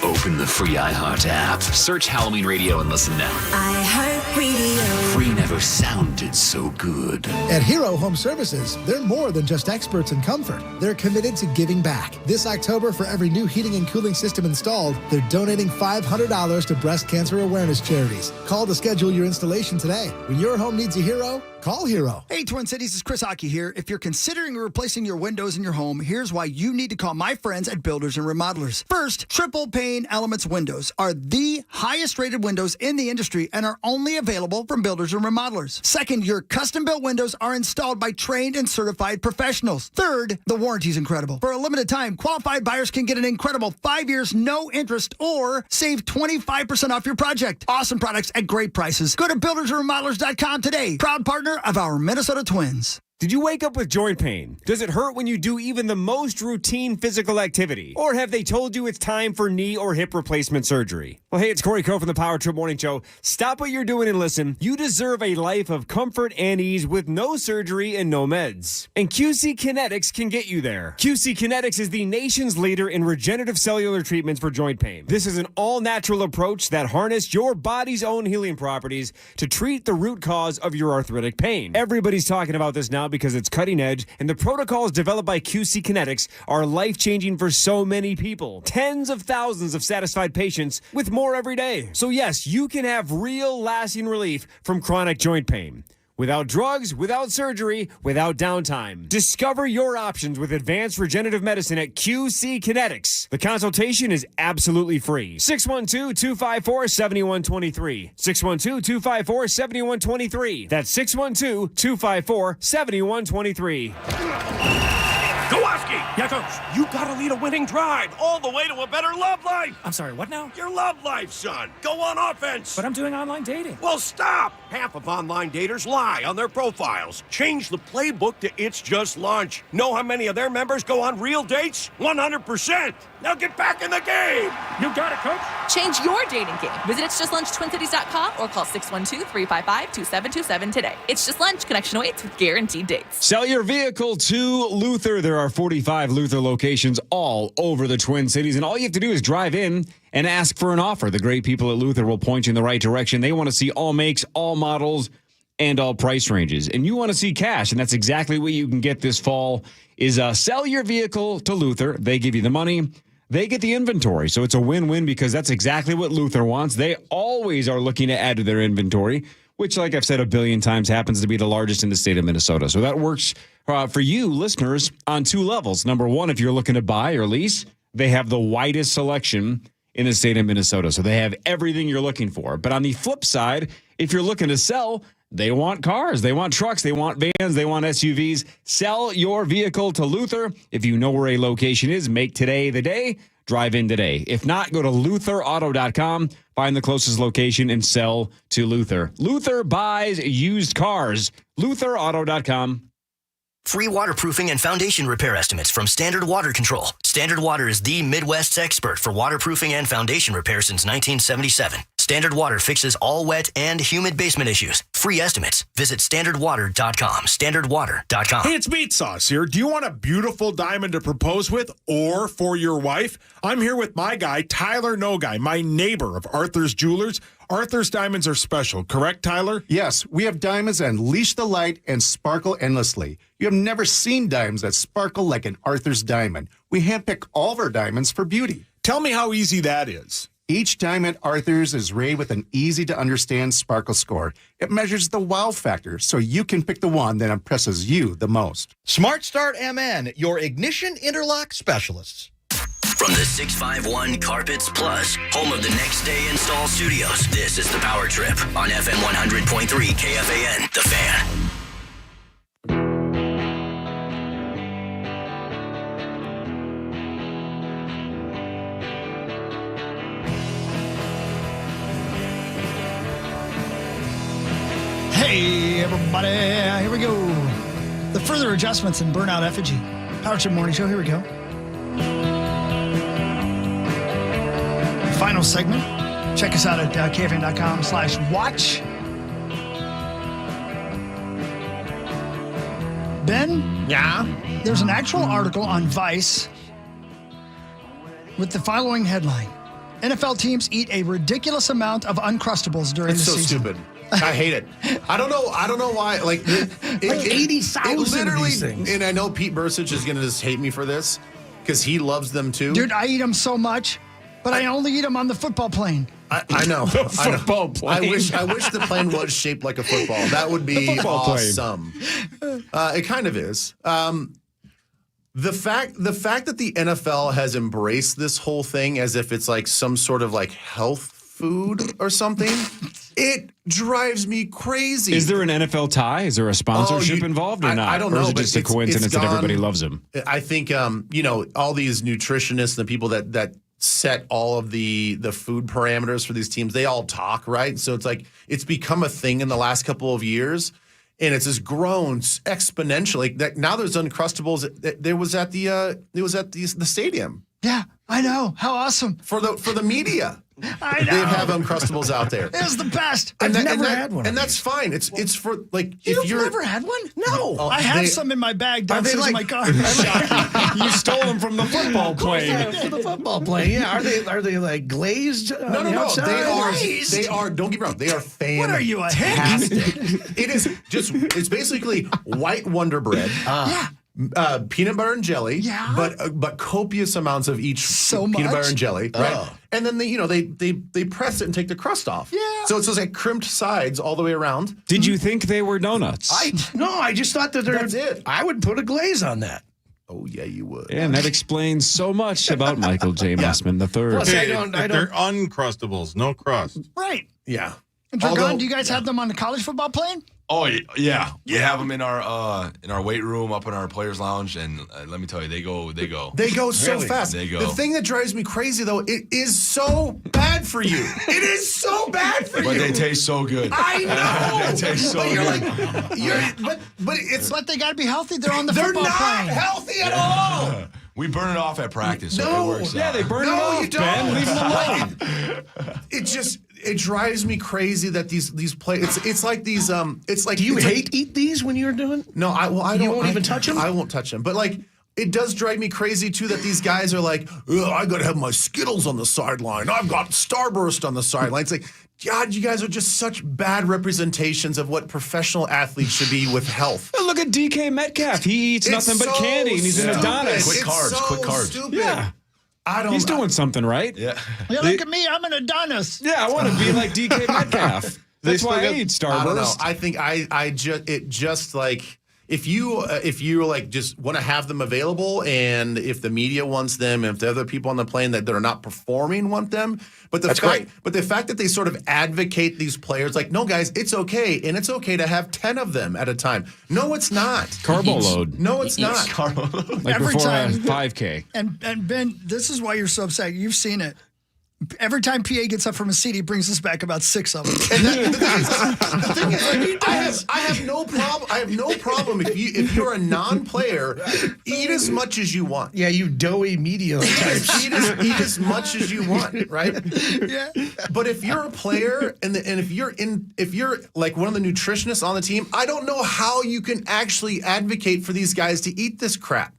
Open the free iHeart app, search Halloween Radio, and listen now. iHeart Radio. Free never sounded so good. At Hero Home Services, they're more than just experts in comfort. They're committed to giving back. This October, for every new heating and cooling system installed, they're donating $500 to breast cancer awareness charities. Call to schedule your installation today. When your home needs a hero, call Hero. Hey, Twin Cities, it's Chris Hockey here. If you're considering replacing your windows in your home, here's why you need to call my friends at Builders and Remodelers. First, Triple Pane Elements windows are the highest rated windows in the industry and are only available from Builders and Remodelers. Second, your custom-built windows are installed by trained and certified professionals. Third, the warranty is incredible. For a limited time, qualified buyers can get an incredible 5 years, no interest, or save 25% off your project. Awesome products at great prices. Go to buildersandremodelers.com today. Proud partner of our Minnesota Twins. Did you wake up with joint pain? Does it hurt when you do even the most routine physical activity? Or have they told you it's time for knee or hip replacement surgery? Well, hey, it's Corey Coe from the Power Trip Morning Show. Stop what you're doing and listen. You deserve a life of comfort and ease with no surgery and no meds. And QC Kinetics can get you there. QC Kinetics is the nation's leader in regenerative cellular treatments for joint pain. This is an all-natural approach that harnesses your body's own healing properties to treat the root cause of your arthritic pain. Everybody's talking about this now because it's cutting edge, and the protocols developed by QC Kinetics are life-changing for so many people. Tens of thousands of satisfied patients with more every day. So yes, you can have real lasting relief from chronic joint pain. Without drugs, without surgery, without downtime. Discover your options with advanced regenerative medicine at QC Kinetics. The consultation is absolutely free. 612-254-7123. 612-254-7123. That's 612-254-7123. Kowalski! Yeah, Coach. You gotta lead a winning drive all the way to a better love life. I'm sorry, what now? Your love life, son. Go on offense. But I'm doing online dating. Well, stop. Half of online daters lie on their profiles. Change the playbook to It's Just Lunch. Know how many of their members go on real dates? 100%. Now get back in the game. You got it, Coach. Change your dating game. Visit it'sjustlunchtwincities.com or call 612-355-2727 today. It's Just Lunch. Connection awaits with guaranteed dates. Sell your vehicle to Luther. There are 45 Luther locations all over the Twin Cities, and all you have to do is drive in and ask for an offer. The great people at Luther will point you in the right direction. They want to see all makes, all models, and all price ranges. And you want to see cash, and that's exactly what you can get this fall, is sell your vehicle to Luther. They give you the money. They get the inventory. So it's a win-win because that's exactly what Luther wants. They always are looking to add to their inventory, which, like I've said a billion times, happens to be the largest in the state of Minnesota. So that works for you listeners on two levels. Number one, if you're looking to buy or lease, they have the widest selection in the state of Minnesota. So they have everything you're looking for. But on the flip side, if you're looking to sell, they want cars, they want trucks, they want vans, they want SUVs. Sell your vehicle to Luther. If you know where a location is, make today the day. Drive in today. If not, go to lutherauto.com, find the closest location, and sell to Luther. Luther buys used cars. lutherauto.com. Free waterproofing and foundation repair estimates from Standard Water Control. Standard Water is the Midwest's expert for waterproofing and foundation repair since 1977. Standard Water fixes all wet and humid basement issues. Free estimates. Visit standardwater.com. Standardwater.com. Hey, it's Meat Sauce here. Do you want a beautiful diamond to propose with or for your wife? I'm here with my guy, Tyler No Guy, my neighbor of Arthur's Jewelers. Arthur's diamonds are special, correct, Tyler? Yes, we have diamonds that unleash the light and sparkle endlessly. You have never seen diamonds that sparkle like an Arthur's diamond. We handpick all of our diamonds for beauty. Tell me how easy that is. Each dime at Arthur's is rated with an easy-to-understand Sparkle score. It measures the wow factor, so you can pick the one that impresses you the most. Smart Start MN, your ignition interlock specialists. From the 651 Carpets Plus, home of the Next Day Install Studios, this is the Power Trip on FM 100.3 KFAN, The Fan. Hey, everybody, here we go. The further adjustments in Burnout Effigy. Power Trip Morning Show, here we go. Final segment. Check us out at kfn.com/watch. Ben? Yeah? There's an actual article on Vice with the following headline. NFL teams eat a ridiculous amount of Uncrustables during the season. It's so stupid. I hate it. I don't know why. Like 80,000 of these things. And I know Pete Bursich is going to just hate me for this because he loves them too. Dude, I eat them so much, but I only eat them on the football plane. I know. The football plane. I wish the plane was shaped like a football. That would be awesome. It kind of is. The fact that the NFL has embraced this whole thing as if it's like some sort of like health food or something, it drives me crazy. Is there an NFL tie? Is there a sponsorship involved or not? I don't know. Or is it just a coincidence that everybody loves them? I think, all these nutritionists and the people that set all of the food parameters for these teams, they all talk, right? So it's like it's become a thing in the last couple of years. And it's just grown exponentially. Now there's Uncrustables. It was at the stadium. Yeah, I know. How awesome for the media. I know. They have Uncrustables out there. It was the best. I've never had one. And that's fine. It's for like You've never had one? No. I have some in my bag downstairs in my car. You stole them from the football plane. From the football plane. Yeah. Are they like glazed? No. They are. Don't get me wrong. They are fantastic. What are you, a hick? It's basically white Wonder Bread. Peanut butter and jelly, but copious amounts of each peanut butter and jelly, right? And then they press it and take the crust off. Yeah. So it's just like crimped sides all the way around. Did you think they were donuts? I just thought that that's it. I would put a glaze on that. Oh yeah, you would. Yeah, and that explains so much about Michael J. Mussman III. Plus, they're Uncrustables, no crust. Right. Yeah. And Dragan, do you guys have them on the college football plane? Oh yeah, we have them in our weight room up in our players' lounge, and let me tell you, they go. They go so fast. They go. The thing that drives me crazy though, it is so bad for you. It is so bad for you. But they taste so good. I know. They taste so good. But it's but they got to be healthy. They're on the football plane. They're not healthy at all. We burn it off at practice, so it works out. Yeah, they burn it off, you don't. Ben. Leave them alone. It drives me crazy that these players. It's like these. It's like. Do you eat these when you're doing? No, I don't. You won't even touch them. I won't touch them. But like, it does drive me crazy too that these guys are like, I got to have my Skittles on the sideline. I've got Starburst on the sideline. It's like, God, you guys are just such bad representations of what professional athletes should be with health. Look at DK Metcalf. He eats nothing but candy, and he's an Adonis. Quick carbs. Stupid. Yeah. He's doing something right. Yeah. Look at me. I'm an Adonis. Yeah, I want to be like DK Metcalf. That's why I eat Starburst. I don't know. I think just like if you like just want to have them available, and if the media wants them, and if the other people on the plane that are not performing want them, but the fact that they sort of advocate these players like, no guys, it's okay, and it's okay to have 10 of them at a time. No, it's not. Carbo load. No, it's not. Carbo load. Like Every before time. a 5K. And Ben, this is why you're so upset. You've seen it. Every time PA gets up from his seat, he brings us back about 6 of them. And the thing is, I have no problem. I have no problem if you're a non-player, eat as much as you want. Yeah, you doughy media types. eat as much as you want, right? Yeah. But if you're a player and if you're like one of the nutritionists on the team, I don't know how you can actually advocate for these guys to eat this crap.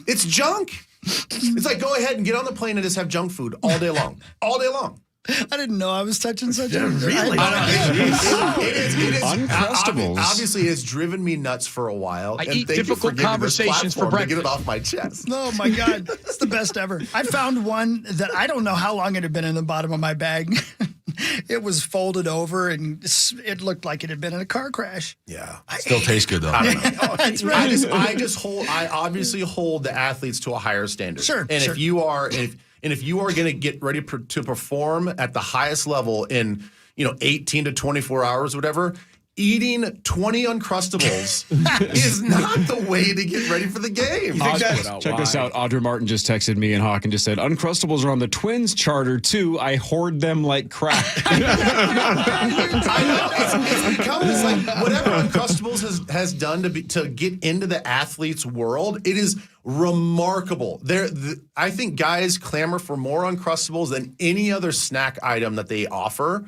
It's junk. It's like, go ahead and get on the plane and just have junk food all day long. All day long. I didn't know I was touching such a... Really? It is Uncrustables. Obviously, it's driven me nuts for a while. I and eat thank you difficult for giving me this conversations for platform to get it breakfast. off my chest. Oh, my God. It's the best ever. I found one that I don't know how long it had been in the bottom of my bag. It was folded over, and it looked like it had been in a car crash. Yeah. Still tastes good, though. I don't know. That's right. I obviously hold the athletes to a higher standard. Sure, And sure. if you are going to get ready to perform at the highest level in 18 to 24 hours, whatever, eating 20 Uncrustables is not the way to get ready for the game. Check this out. Audra Martin just texted me and Hawk and just said, Uncrustables are on the Twins charter, too. I hoard them like crack. I know. It's become this, like, whatever Uncrustables has done to get into the athlete's world, it is remarkable. I think guys clamor for more Uncrustables than any other snack item that they offer.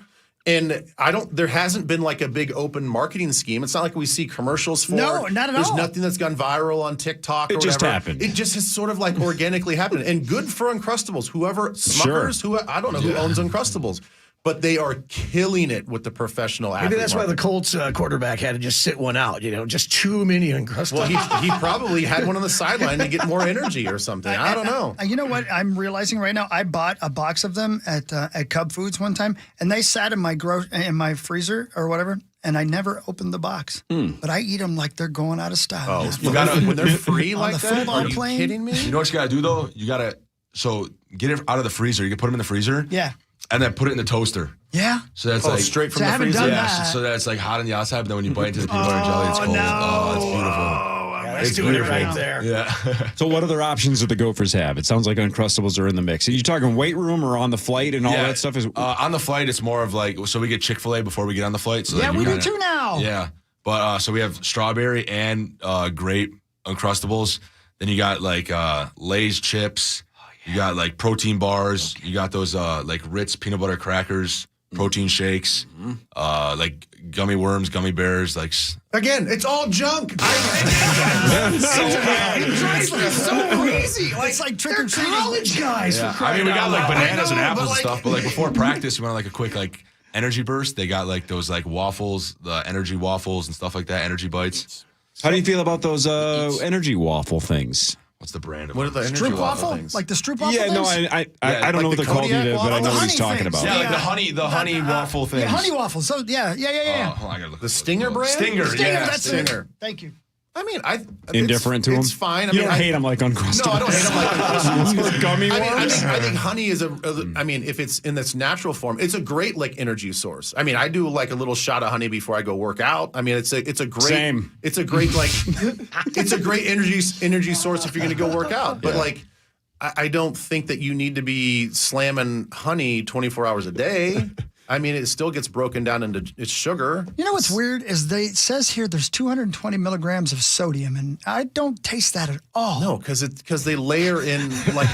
And there hasn't been like a big open marketing scheme. It's not like we see commercials for No, it. not at There's all. nothing that's gone viral on TikTok or It just whatever. happened. It just has sort of like organically happened. And good for Uncrustables. Whoever, Smuckers, I don't know who owns Uncrustables. But they are killing it with the professional athlete. Maybe that's why the market. Colts quarterback had to just sit one out. Just too many Uncrustables. Well, he probably had one on the sideline to get more energy or something. I don't know. You know what I'm realizing right now? I bought a box of them at Cub Foods one time, and they sat in my freezer or whatever, and I never opened the box. But I eat them like they're going out of style. When they're free On like the that? football Are you plane? kidding me? You know what you got to do, though? You got to get it out of the freezer. You can put them in the freezer. Yeah. And then put it in the toaster. Yeah. So that's straight from So I the haven't freezer? done Yeah, that. so that it's like hot on the outside, but then when you bite into the peanut butter and jelly, it's cold. no. Oh, it's beautiful. That's It's doing beautiful. it right there. Yeah. So what other options do the Gophers have? It sounds like Uncrustables are in the mix. Are you talking weight room or on the flight and all that stuff? On the flight, it's more of like, so we get Chick-fil-A before we get on the flight. So Yeah, like we do kinda- too now. Yeah. But so we have strawberry and grape Uncrustables. Then you got like Lay's chips. You got like protein bars. You got those like Ritz peanut butter crackers, protein shakes, like gummy worms, gummy bears. Like Again, it's all junk. It's so crazy. It's like trick or treating. College guys. yeah. For I mean, we got like bananas and I know, apples but, and stuff. But like before practice, we went on like a quick like energy burst. They got like those like waffles, the energy waffles and stuff like that. Energy bites. How do you feel about those energy waffle things? What's the brand of What are them? the energy Stroop waffle waffle? things? Like the Stroop waffle Yeah, no, things? I don't know what like they're the called Kodiak either, but I know waffle? what The he's honey talking things. about. Yeah, like the honey waffle things. Yeah, honey waffles. So yeah. Oh, hold on, I gotta look The Stinger brand? Stinger, Stinger, yeah, that's Stinger. it. Thank you. I mean, Indifferent to them? It's fine. I You mean, don't hate them like Uncrustables. No, I don't hate them like Uncrustables. Gummy I worms? think honey is I mean, if it's in its natural form, it's a great like energy source. I mean, I do like a little shot of honey before I go work out. I mean, it's a great Same. It's a great like it's a great energy source if you're going to go work out. But like I don't think that you need to be slamming honey 24 hours a day. I mean, it still gets broken down into its sugar. You know what's weird is it says here there's 220 milligrams of sodium, and I don't taste that at all. No, because they layer in like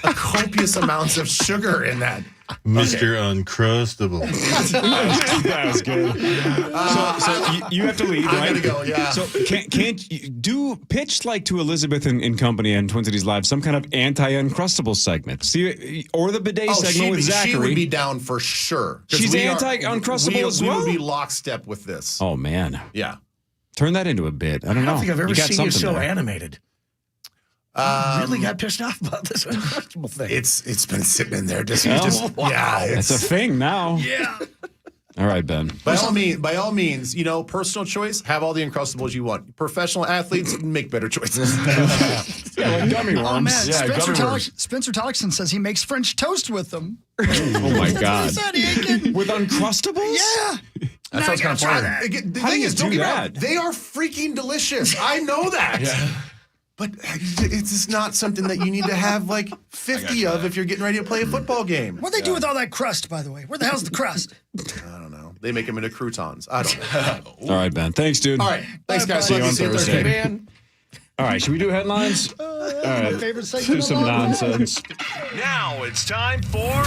a copious amounts of sugar in that. Mr. Uncrustable. That was good. So you have to leave, right? I gotta go, yeah. So can't you pitch like to Elizabeth and company on Twin Cities Live some kind of anti-Uncrustable segment? See, or the bidet segment with Zachary. She would be down for sure. 'Cause She's we are- anti-Uncrustable as well? We would be lockstep with this. Oh man, Yeah. turn that into a bit. I don't know. I don't think I've ever You got seen you something so there. animated. I really got pissed off about this Uncrustable thing. It's been sitting in there. Just Wow. yeah. That's a thing now. Yeah. All right, Ben. By all means, personal choice, have all the Uncrustables you want. Professional athletes, make better choices. Yeah, like gummy worms. Oh, man. Yeah, gummy worms. Spencer Tollickson says he makes French toast with them. Oh, my God. He said he ain't kidding. With Uncrustables? Yeah. That sounds kind of try fun. that. The How do thing you is, don't do get me wrong, that? they are freaking delicious. I know that. Yeah. But it's just not something that you need to have like 50 of if you're getting ready to play a football game. What'd they do with all that crust, by the way? Where the hell's the crust? I don't know. They make them into croutons. I don't know. All right, Ben. Thanks, dude. All right. Thanks, guys. See you Love on Thursday. man. All right, should we do headlines? All right. My favorite Do segment some of all time. nonsense. Now it's time for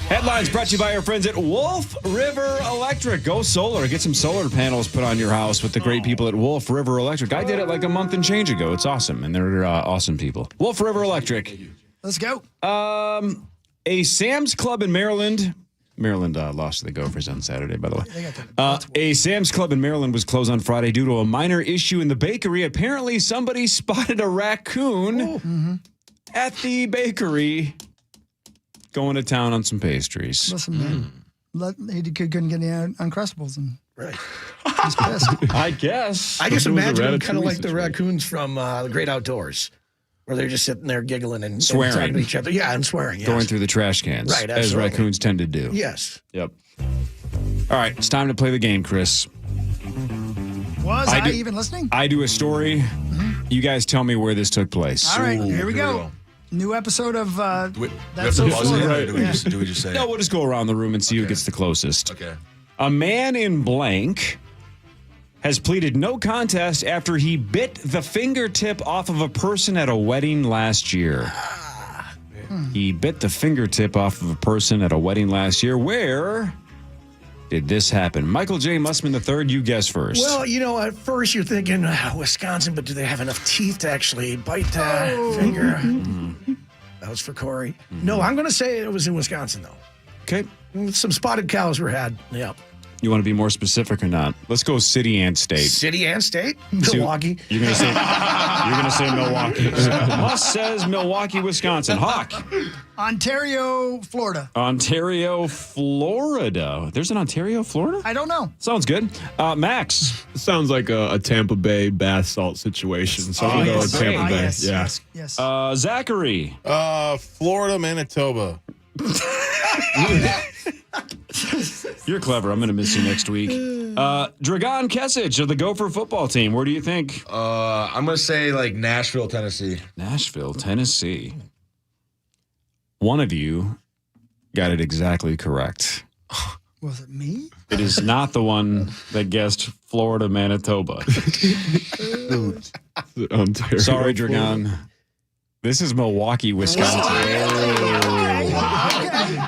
Headlines brought to you by our friends at Wolf River Electric. Go solar. Get some solar panels put on your house with the great people at Wolf River Electric. I did it like a month and change ago. It's awesome, and they're awesome people. Wolf River Electric. Let's go. A Sam's Club in Maryland. Maryland lost to the Gophers on Saturday, by the way. A Sam's Club in Maryland was closed on Friday due to a minor issue in the bakery. Apparently, somebody spotted a raccoon at the bakery going to town on some pastries. Listen, man. He couldn't get any Uncrustables. And right. He's pissed. I guess. I just imagine him kind of like the raccoons from The Great Outdoors, where they're just sitting there giggling and swearing talking to each other. Yeah, and swearing. Yes. Going through the trash cans. Right, as absolutely. raccoons tend to do. Yes. Yep. All right, it's time to play the game, Chris. Was I even listening? I do a story. You guys tell me where this took place. All right, here we go. New episode of Do we That's have to So buzz in, Florida. or do we just say No, we'll just go around the room and see who gets the closest. Okay. A man in blank has pleaded no contest after he bit the fingertip off of a person at a wedding last year. He bit the fingertip off of a person at a wedding last year. Where did this happen? Michael J. Mussman III, you guess first. Well, you know, at first you're thinking Wisconsin, but do they have enough teeth to actually bite that finger? That was for Corey. No, I'm going to say it was in Wisconsin, though. Okay. Some spotted cows were had. Yeah. You want to be more specific or not? Let's go city and state. City and state? See- Milwaukee. You're gonna say Milwaukee. Muss says Milwaukee, Wisconsin. Hawk. Ontario, Florida. Ontario, Florida. There's an Ontario, Florida? I don't know. Sounds good. Max. Sounds like a Tampa Bay bath salt situation. So we'll go with Tampa Bay. Yes. Zachary. Florida, Manitoba. You're clever. I'm going to miss you next week. Dragan Kesich of the Gopher Football team. Where do you think? I'm going to say like Nashville, Tennessee. Nashville, Tennessee. One of you got it exactly correct. Was it me? It is not the one that guessed Florida, Manitoba. Ontario, Sorry, Florida. Dragan. This is Milwaukee, Wisconsin.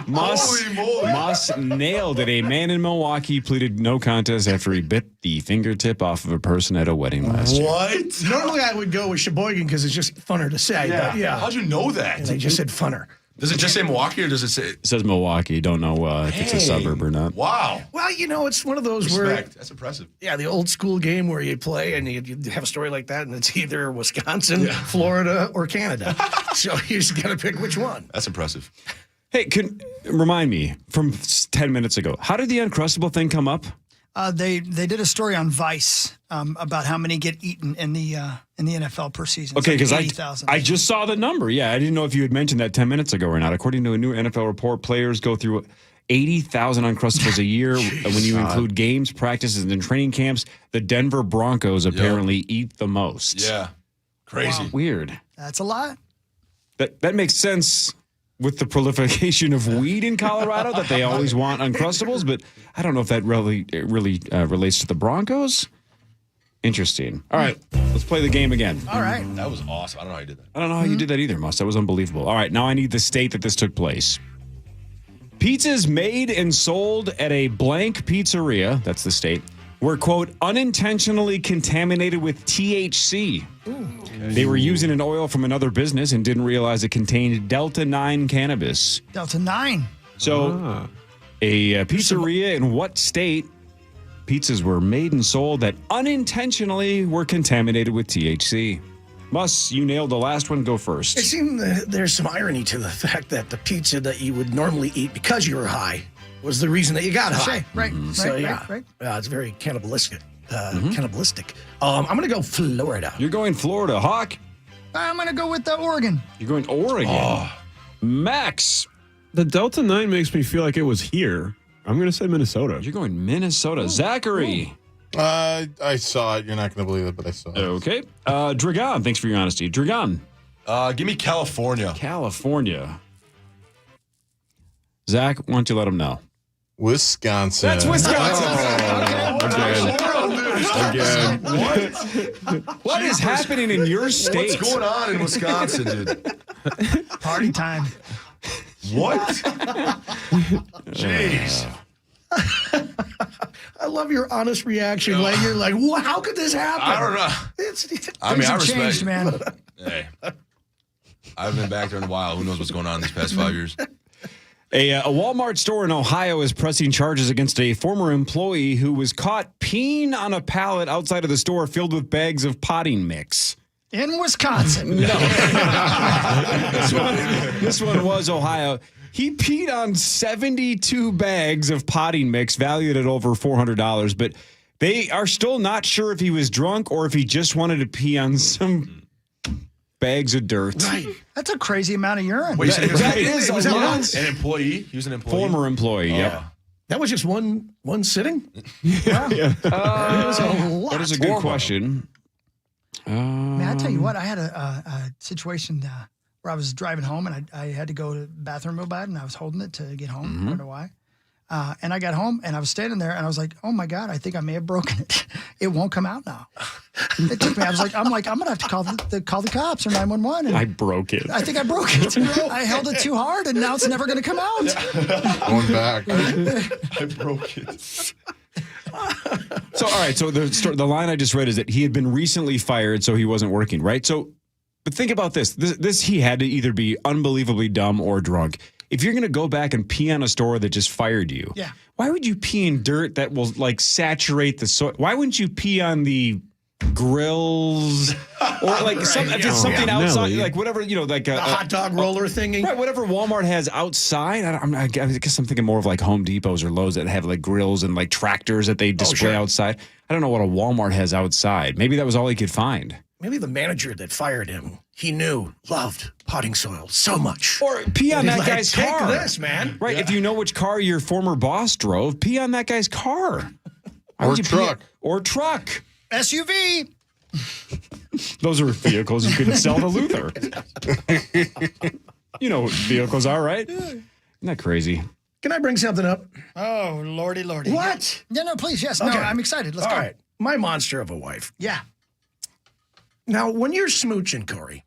Moss nailed it. A man in Milwaukee pleaded no contest after he bit the fingertip off of a person at a wedding last year. What? Normally I would go with Sheboygan because it's just funner to say. But yeah. How'd you know that? And they just said funner. Does it just say Milwaukee or does it say? It says Milwaukee. Don't know if it's a suburb or not. Wow. Well, you know, it's one of those Respect. That's impressive. Yeah, the old school game where you play and you have a story like that, and it's either Wisconsin, Florida, or Canada. So you just got to pick which one. That's impressive. Hey, remind me from 10 minutes ago, how did the Uncrustable thing come up? They did a story on Vice about how many get eaten in the NFL per season. Okay, because 80,000. I just saw the number. Yeah, I didn't know if you had mentioned that 10 minutes ago or not. According to a new NFL report, players go through 80,000 Uncrustables a year. When you include games, practices, and training camps, the Denver Broncos apparently eat the most. Yeah. Crazy. Wow. Weird. That's a lot. That makes sense with the proliferation of weed in Colorado that they always want Uncrustables, but I don't know if that really relates to the Broncos. Interesting. All right, let's play the game again. All right. That was awesome. I don't know how you did that. I don't know how you did that either, Mus. That was unbelievable. All right, now I need the state that this took place. Pizzas made and sold at a blank pizzeria, that's the state, were, quote, unintentionally contaminated with THC. They were using an oil from another business and didn't realize it contained Delta-9 cannabis. Delta-9. So a pizzeria in what state pizzas were made and sold that unintentionally were contaminated with THC? Mus, you nailed the last one. Go first. It seemed there's some irony to the fact that the pizza that you would normally eat because you were high was the reason that you got high. Right, So, right. It's very cannibalistic. Cannibalistic. I'm going to go Florida. You're going Florida. Hawk? I'm going to go with Oregon. You're going Oregon. Max? The Delta 9 makes me feel like it was here. I'm going to say Minnesota. You're going Minnesota. Zachary? I saw it. You're not going to believe it, but I saw it. Okay. Dragan, thanks for your honesty. Dragan? Give me California. California. Zach, why don't you let him know? Wisconsin. That's Wisconsin. Again. What is happening in your state? What's going on in Wisconsin, dude? Party time. What? Jeez. I love your honest reaction. Like you're like, "What? How could this happen?" I don't know. I mean, I respect. Changed, man. Hey, I haven't been back there in a while. Who knows what's going on these past 5 years? A Walmart store in Ohio is pressing charges against a former employee who was caught peeing on a pallet outside of the store filled with bags of potting mix. In Wisconsin. No. This one was Ohio. He peed on 72 bags of potting mix valued at over $400, but they are still not sure if he was drunk or if he just wanted to pee on some bags of dirt. Right. That's a crazy amount of urine. Wait, so that is a lot. An employee? He was an employee? Former employee, yeah. That was just one sitting? That was a lot. That is a good question. Man, I tell you what, I had a situation where I was driving home and I had to go to the bathroom real bad and I was holding it to get home. I don't know why. And I got home and I was standing there and I was like, oh my God, I think I may have broken it. It won't come out now. It took me, I'm going to have to call the cops or 911. And I broke it. I think I broke it. I held it too hard and now it's never going to come out. Going back. I broke it. So, all right. So the line I just read is that he had been recently fired, so he wasn't working, right? So, but think about this. This he had to either be unbelievably dumb or drunk. If you're going to go back and pee on a store that just fired you, why would you pee in dirt that will like saturate the soil? Why wouldn't you pee on the grills or like if it's something outside, like whatever, like a hot dog roller thingy, right? Whatever Walmart has outside. I guess I'm thinking more of like Home Depots or Lowe's that have like grills and like tractors that they display outside. I don't know what a Walmart has outside. Maybe that was all he could find. Maybe the manager that fired him, he loved potting soil so much. Or pee on that guy's car. Take this, man. Right. If you know which car your former boss drove, pee on that guy's car. Or truck. Or truck. SUV. Those are vehicles you couldn't sell to Luther. You know what vehicles are, right? Isn't that crazy? Can I bring something up? Oh, lordy. What? No, please, yes. Okay. No, I'm excited. Let's go. All right. My monster of a wife. Yeah. Now, when you're smooching, Corey.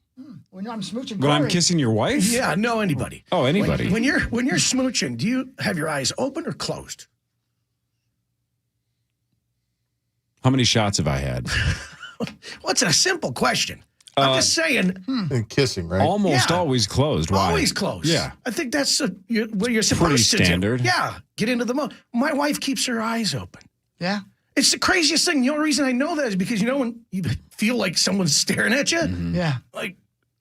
When I'm smooching When Corey. I'm kissing your wife? Yeah, no, anybody. Oh, anybody. When you're smooching, do you have your eyes open or closed? How many shots have I had? Well, it's a simple question. I'm just saying. And kissing, right? Almost always closed. Why? Always closed. Yeah. I think that's what you're supposed Pretty to standard. do. Yeah. Get into the mode. My wife keeps her eyes open. Yeah. It's the craziest thing. The only reason I know that is because, when you feel like someone's staring at you, Yeah. like,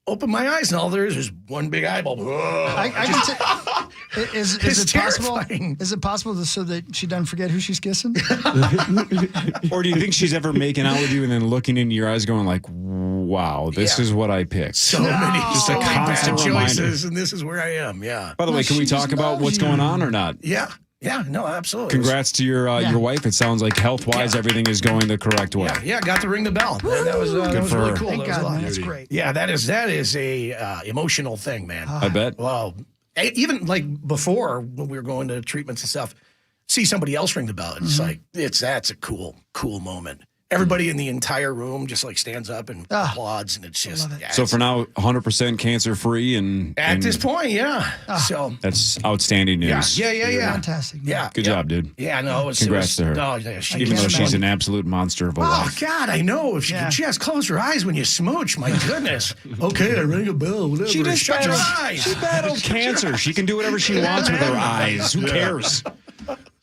open my eyes and all there is one big eyeball. I can is It's it possible? terrifying. Is it possible so that she doesn't forget who she's kissing? Or do you think she's ever making out with you and then looking into your eyes going like, wow, this is what I picked? So many, Just a constant bad reminder. choices, and this is where I am. Yeah. By the way, can we talk about what's going on or not? Yeah. Yeah. No, absolutely. Congrats to your wife. It sounds like health-wise, everything is going the correct way. Yeah, got to ring the bell. Man, that was really her. cool. Thank That was a God, lot. man. That's great. Yeah, that is a emotional thing, man. I bet. Well, even like before when we were going to treatments and stuff, see somebody else ring the bell. And it's like that's a cool moment. Everybody in the entire room just like stands up and applauds, and it's just So for now, 100% cancer-free and at this point, yeah. So that's outstanding news. Yeah. Fantastic. Yeah. Good job, dude. Yeah, no, it Congrats to her. No, yeah, she Even though was- she's an absolute monster of a Oh wife. God, I know. If she can just close her eyes when you smooch, my goodness. Okay, I ring a bell. Whatever. She just shut your battled, eyes. she battled cancer. She can do whatever she wants with her eyes. Who cares?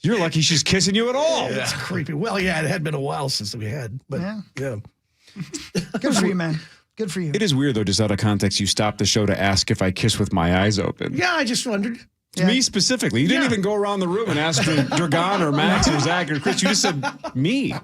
You're lucky she's kissing you at all. It's creepy. Well, yeah, it had been a while since we had, but yeah. Good for you, man. Good for you. It is weird, though, just out of context, you stopped the show to ask if I kiss with my eyes open. Yeah, I just wondered. Me specifically. You didn't even go around the room and ask Dragan or Max or Zach or Chris. You just said me. I'm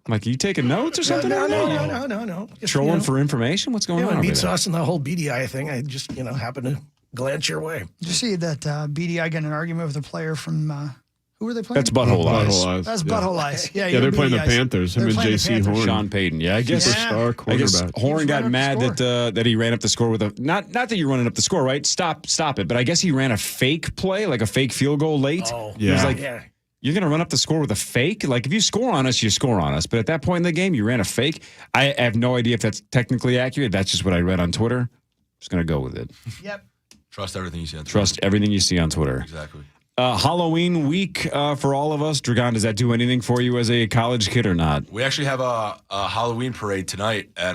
like, are you taking notes or something? No. Just, Trolling for information? What's going on over meat there? sauce and the whole beady eye thing. I just, happened to glance your way. Did you see that BDI got in an argument with a player from who were they playing? That's Butthole Eyes. That's Butthole Eyes. Yeah, they're playing the Beady Eyes. Panthers. Him They're and playing the JC Panthers. Horn. Sean Payton. Yeah, I guess Superstar quarterback. Horn got ran up mad the that he ran up the score with a not that you're running up the score, right? Stop it. But I guess he ran a fake play, like a fake field goal late. Oh, He was like, yeah. you're going to run up the score with a fake? Like, if you score on us, you score on us. But at that point in the game, you ran a fake. I have no idea if that's technically accurate. That's just what I read on Twitter. Just going to go with it. Yep. Trust everything you see on Twitter. Trust everything you see on Twitter. Exactly. Halloween week for all of us. Dragan, does that do anything for you as a college kid or not? We actually have a Halloween parade tonight at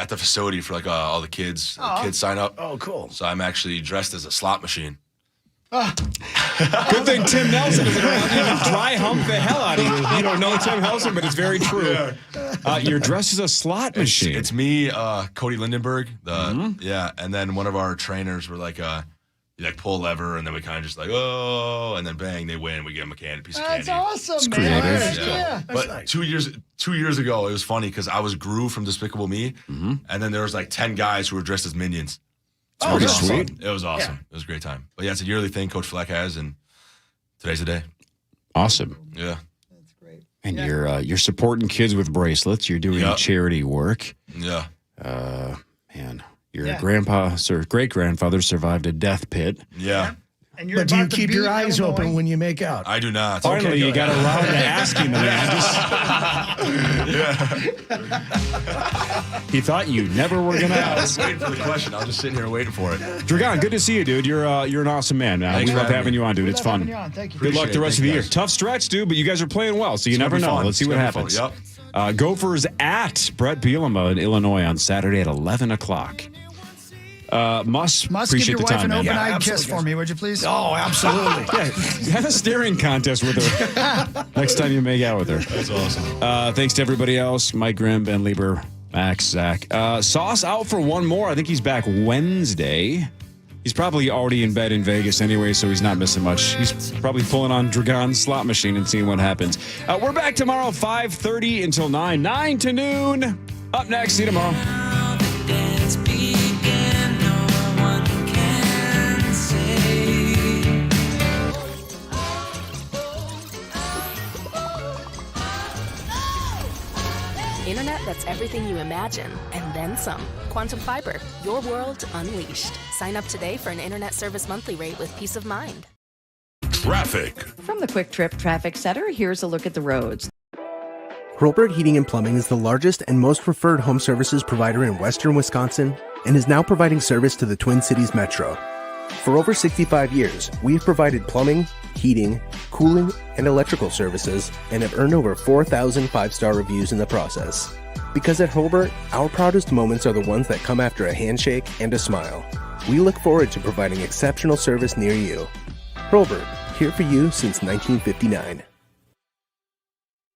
the facility for all the kids. The kids sign up. Oh, cool. So I'm actually dressed as a slot machine. Good thing Tim Nelson isn't around. You can dry hump the hell out of you. You don't know Tim Nelson, but it's very true. You're dressed as a slot machine. It's me, Cody Lindenberg. Yeah, and then one of our trainers were like, you like pull a lever, and then we kind of just like, oh, and then bang, they win. We give them a piece of candy. That's awesome, it's man. Creative. Yeah. But nice. 2 years ago, it was funny because I was Gru from Despicable Me, and then there was like 10 guys who were dressed as minions. Oh, it was sweet. awesome. It was awesome. Yeah. It was a great time. But yeah, it's a yearly thing Coach Fleck has, and today's the day. Awesome. Yeah. And you're supporting kids with bracelets. You're doing charity work. Yeah. Man, your great grandfather survived a death pit. Yeah. And you're But do you about to keep your beat eyes Illinois. open when you make out? I do not. Finally, you got around to asking the man. He thought you never were going to I was ask. waiting for the question. I was just sitting here waiting for it. Dragan, good to see you, dude. You're an awesome man. Thanks We for love having you on, dude. We It's love fun. having you on. Thank you. Good luck the rest of the year. guys. Tough stretch, dude, but you guys are playing well, so you It's never gonna be know. fun. Let's see It's what gonna be happens. fun. Yep. Gophers at Brett Bielema in Illinois on Saturday at 11 o'clock. Must give appreciate your the wife time, an man. open-eyed kiss for me, would you please? Oh, absolutely. Yeah, have a staring contest with her next time you make out with her. That's awesome. Thanks to everybody else. Mike Grimm, Ben Lieber, Max, Zach. Sauce out for one more. I think he's back Wednesday. He's probably already in bed in Vegas anyway, so he's not missing much. He's probably pulling on Dragan's slot machine and seeing what happens. We're back tomorrow, 5:30 until 9. 9 to noon. Up next. See you tomorrow. Internet that's everything you imagine, and then some. Quantum Fiber, your world unleashed. Sign up today for an internet service monthly rate with peace of mind. Traffic. From the Quick Trip Traffic Center, here's a look at the roads. Hurlburt Heating and Plumbing is the largest and most preferred home services provider in western Wisconsin and is now providing service to the Twin Cities Metro. For over 65 years, we've provided plumbing, heating, cooling, and electrical services and have earned over 4,000 five-star reviews in the process. Because at Hurlburt, our proudest moments are the ones that come after a handshake and a smile. We look forward to providing exceptional service near you. Hurlburt, here for you since 1959.